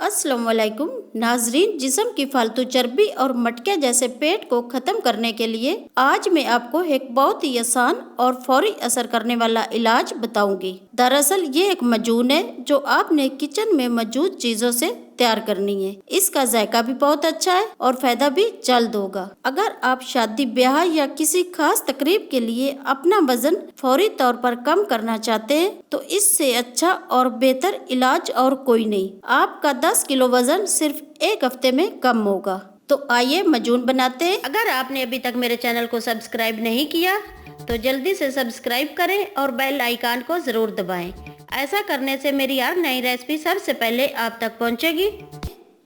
अस्सलाम वालेकुम नाजरीन, जिस्म की फालतू चर्बी और मटके जैसे पेट को खत्म करने के लिए आज मैं आपको एक बहुत ही आसान और फौरी असर करने वाला इलाज बताऊंगी। दरअसल ये एक मजून है जो आपने किचन में मौजूद चीजों से तैयार करनी है। इसका जायका भी बहुत अच्छा है और फायदा भी जल्द होगा। अगर आप शादी ब्याह या किसी खास तकरीब के लिए अपना वजन फौरी तौर पर कम करना चाहते हैं तो इससे अच्छा और बेहतर इलाज और कोई नहीं। आपका 10 किलो वजन सिर्फ एक हफ्ते में कम होगा। तो आइए मजून बनाते हैं। अगर आपने अभी तक मेरे चैनल को सब्सक्राइब नहीं किया तो जल्दी से सब्सक्राइब करें और बेल आइकन को जरूर दबाएं। ऐसा करने से मेरी हर नई रेसिपी सबसे पहले आप तक पहुंचेगी।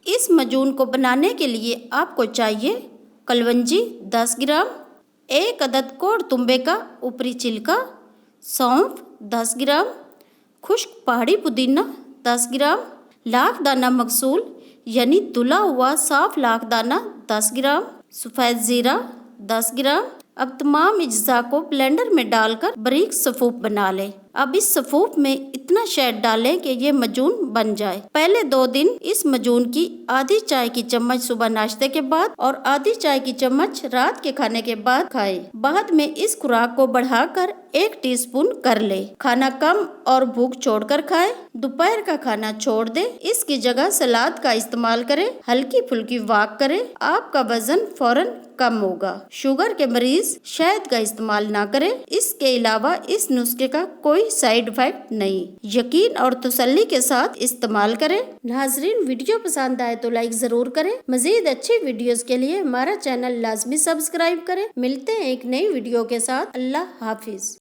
इस मजून को बनाने के लिए आपको चाहिए कलवंजी 10 ग्राम, एक अदद कोड़ तुम्बे का ऊपरी छिलका, सौंफ 10 ग्राम, खुश्क पहाड़ी पुदीना 10 ग्राम, लाख दाना मगसूल यानी धुला हुआ साफ लाख दाना 10 ग्राम, सफ़ेद जीरा 10 ग्राम। अब तमाम अज्जा को ब्लेंडर में डालकर बारीक सफूप बना लें। अब इस सफूप में इतना शहद डालें कि ये मजून बन जाए। पहले 2 दिन इस मजून की आधी चाय की चम्मच सुबह नाश्ते के बाद और आधी चाय की चम्मच रात के खाने के बाद खाएं। बाद में इस खुराक को बढ़ाकर 1 टीस्पून कर ले। खाना कम और भूख छोड़कर खाएं। दोपहर का खाना छोड़ दें। इसकी जगह सलाद का इस्तेमाल करें। हल्की फुल्की वॉक करें। आपका वजन फौरन कम होगा। शुगर के मरीज शहद का इस्तेमाल ना करें। इसके अलावा इस नुस्खे का कोई साइड इफेक्ट नहीं। यकीन और तसल्ली के साथ इस्तेमाल करें। नाजरीन, वीडियो पसंद आए तो लाइक जरूर करें। मजीद अच्छी वीडियोस के लिए हमारा चैनल लाजमी सब्सक्राइब करें। मिलते हैं एक नई वीडियो के साथ। अल्लाह हाफिज।